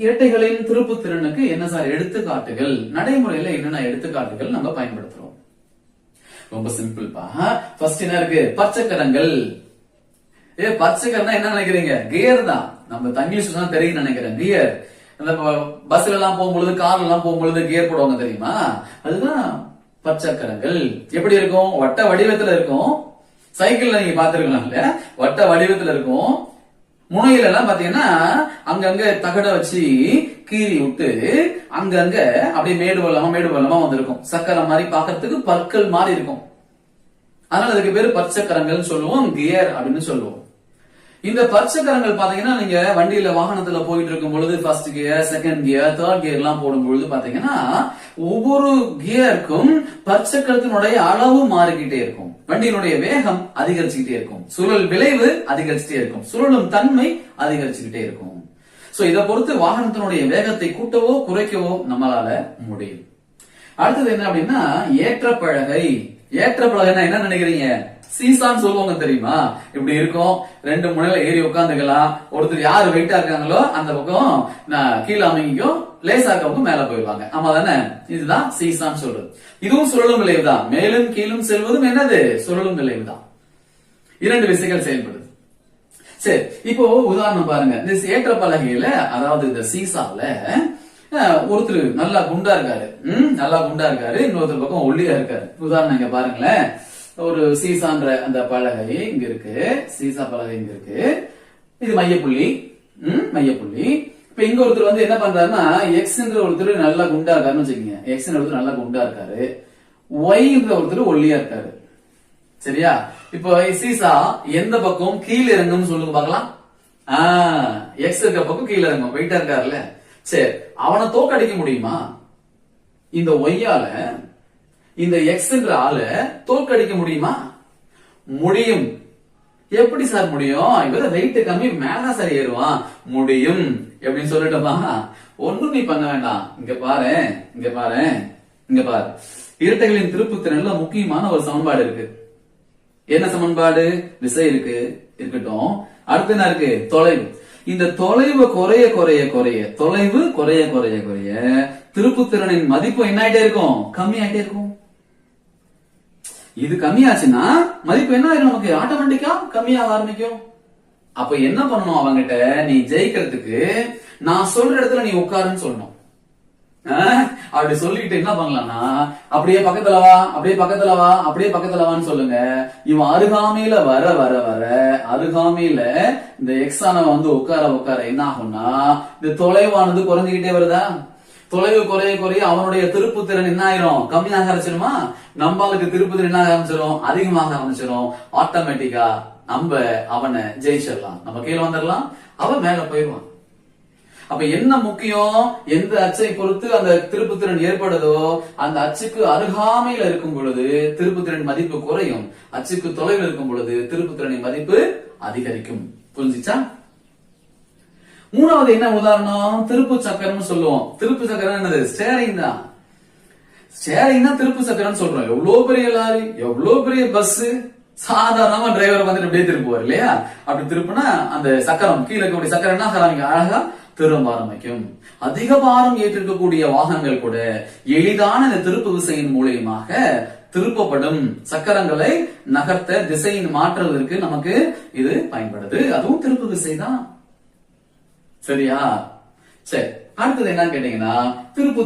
இரட்டைகளின் திருப்பு திறனுக்கு என்ன சார் எடுத்துக்காட்டுகள், நடைமுறையில என்னென்ன எடுத்துக்காட்டுகள் நம்ம பயன்படுத்துறோம்? ரொம்ப சிம்பிள்பா. ஃபர்ஸ்ட் என்ன இருக்கு? பச்சைக்கரங்கள். பச்சைக்கரன்னா என்ன நினைக்கிறீங்க? கியர் தான். நம்ம இங்கிலீஷ் தான் தெரியும் நினைக்கிறேன். கியர். அந்த பஸ்ல எல்லாம் போகும்பொழுது, கார்ல எல்லாம் போகும்பொழுது கியர் போடுவாங்க தெரியுமா? அதுதான் பச்சைக்கரங்கள். எப்படி இருக்கும்? வட்ட வடிவத்துல இருக்கும். சைக்கிள்ல நீங்க பாத்துருக்கலாம் இல்ல, வட்ட வடிவத்துல இருக்கும். முனையில எல்லாம் பாத்தீங்கன்னா அங்கங்க தகட வச்சு கீறி விட்டு அங்கங்க அப்படியே மேடு பள்ளமா வந்திருக்கும். சக்கரம் மாதிரி பாக்கிறதுக்கு பற்கள் மாதிரி இருக்கும். அதனால அதுக்கு பேரு பச்சைக்கரங்கள் சொல்லுவோம், கியர் அப்படின்னு சொல்லுவோம். இந்த பச்சைக்கரங்கள் பாத்தீங்கன்னா நீங்க வண்டியில வாகனத்துல போயிட்டு இருக்கும் பொழுது first gear, second gear, third gear எல்லாம் போடும் பொழுது பாத்தீங்கன்னா ஒவ்வொரு கியருக்கும் பச்சைக்கரத்தினுடைய அளவு மாறிக்கிட்டே இருக்கும். வண்டியினுடைய வேகம் அதிகரிச்சுக்கிட்டே இருக்கும். சுழல் விளைவு அதிகரிச்சுட்டே இருக்கும். சுழலும் தன்மை அதிகரிச்சுக்கிட்டே இருக்கும். சோ இதை பொறுத்து வாகனத்தினுடைய வேகத்தை கூட்டவோ குறைக்கவோ நம்மளால முடியும். அடுத்தது என்ன அப்படின்னா ஏற்றப்பலகை. ஏற்றப்பலகைன்னா என்ன நினைக்கிறீங்க? சீசான்னு சொல்லுவாங்க தெரியுமா? இப்படி இருக்கும். ரெண்டு முனையில ஏறி உட்காந்துக்கலாம். ஒருத்தர் யாரு வெயிட்டா இருக்காங்களோ அந்த பக்கம் கீழே அமைக்கும், லேசா இருக்கவங்க மேல போயிடுவாங்க. ஆமா தானே? இதுதான் சீசான்னு சொல்றது. இதுவும் சுழலும் விளைவு தான். மேலும் கீழும் செல்வதும் என்னது? சுழலும் விளைவு தான். இரண்டு விசைகள் செயல்படுது. சரி, இப்போ உதாரணம் பாருங்க. இந்த ஏற்ற பலகையில, அதாவது இந்த சீசால ஒருத்தர் நல்லா குண்டா இருக்காரு. நல்லா குண்டா இருக்காரு. இன்னொருத்தர் பக்கம் ஒல்லியா இருக்காரு. உதாரணம் இங்க பாருங்களேன். ஒரு சீசான்ற அந்த பலகை இங்க இருக்கு. சீசா பலகை இங்க இருக்கு. இது மையப்புள்ளி. மையப்புள்ளி. இப்ப இங்க ஒருத்தர் வந்து என்ன பண்றாருன்னா, எக்ஸ்ன்ற ஒருத்தர் நல்லா குண்டா இருக்காருன்னு வச்சுக்கோங்க. எக்ஸ்ன்ற ஒருத்தர் நல்லா குண்டா இருக்காரு. ஒய்ன்ற ஒருத்தர் ஒல்லியா இருக்காரு. சரியா? இப்போ சீசா எந்த பக்கம் கீழே இறங்கும்னு சொல்லுங்க பாக்கலாம். எக்ஸ் இருக்க பக்கம் கீழே இறங்கும். வெயிட்டா இருக்காருல்ல. சரி, அவனை தோக்கடிக்க முடியுமா? இந்த ஒய்யால இந்த எக்ஸ்ன்ற ஆள தோற்கடிக்க முடியுமா? முடியும். எப்படி சார் முடியும்? இவர வெயிட் கம்மி, மேல சார் ஏறுவான். முடியும். எப்படின்னு சொல்லட்டுமா? ஒண்ணும் நீ பண்ண வேண்டாம். இங்க பாரு, இங்க பாரு, இங்க பாரு. இரட்டைகளின் திருப்பு திறன்ல முக்கியமான ஒரு சமன்பாடு இருக்கு. என்ன சமன்பாடு? விசை இருக்கு, இருக்கட்டும். அடுத்து என்ன இருக்கு? தொலைவு. இந்த தொலைவு குறைய குறைய குறைய, தொலைவு குறைய குறைய குறைய திருப்பு திறனின் மதிப்பு என்ன ஆயிட்டே இருக்கும்? கம்மி ஆயிட்டே இருக்கும். இது கம்மியாச்சுன்னா மதிப்பு என்ன ஆயிரும்? நமக்கு ஆட்டோமேட்டிக்கா கம்மியாக ஆரம்பிக்கும். அப்ப என்ன பண்ணணும்? அவங்கிட்ட நீ ஜெயிக்கிறதுக்கு நான் சொல்ற இடத்துல நீ உட்காருன்னு சொல்லணும். அப்படி சொல்லிட்டு என்ன பண்ணலாம்னா, அப்படியே பக்கத்துல வா, அப்படியே பக்கத்துல வா, அப்படியே பக்கத்துல வான்னு சொல்லுங்க. இவன் அருகாமையில வர வர வர அருகாமையில இந்த எக்ஸானவன் வந்து உட்கார உட்கார என்ன ஆகும்னா, இந்த தொலைவானது குறைஞ்சுக்கிட்டே வருதா? தொலைவு குறைய குறைய அவனுடைய திருப்பு திறன் என்ன ஆயிரும்? கம்மியாக ஆரம்பிச்சிருமா? நம்மளுக்கு திருப்பு திறன் என்ன ஆரம்பிச்சிடும்? அதிகமாக ஆரம்பிச்சிடும். ஆட்டோமேட்டிக்கா நம்ம அவனை ஜெயிச்சிடலாம். நம்ம கீழே வந்துடலாம், அவன் மேல போயிடுவான். அப்ப என்ன முக்கியம்? எந்த அச்சை பொறுத்து அந்த திருப்பு திறன் ஏற்படுதோ அந்த அச்சுக்கு அருகாமையில இருக்கும் பொழுது திருப்பு திறன் மதிப்பு குறையும். அச்சுக்கு தொலைவில் இருக்கும் பொழுது திருப்பு திறனின் மதிப்பு அதிகரிக்கும். புரிஞ்சுச்சா? மூணாவது என்ன உதாரணம்? திருப்பு சக்கரம் சொல்லுவோம். திருப்பு சக்கரம் என்னது? ஸ்டேரிங் தான். ஸ்டேரிங் தான் திருப்பு சக்கரம் சொல்றோம். எவ்வளவு பெரிய லாரி, எவ்வளவு பெரிய பஸ், சாதாரணமா டிரைவர் வந்துட்டு அப்படியே திருப்புவார் இல்லையா? அப்படி திருப்புனா அந்த சக்கரம், கீழே இருக்கக்கூடிய சக்கரம் என்ன ஆரம்பிக்கும்? அழகா திரும்ப ஆரம்பிக்கும். அதிக பாரம் ஏற்றிருக்கக்கூடிய வாகனங்கள் கூட எளிதான இந்த திருப்பு விசையின் மூலியமாக திருப்பப்படும். சக்கரங்களை நகர்த்த, திசையின் மாற்றுவதற்கு நமக்கு இது பயன்படுது. அதுவும் திருப்பு விசை தான். சரியா? சரி, அடுத்தது என்னன்னு கேட்டீங்கன்னா திருப்பு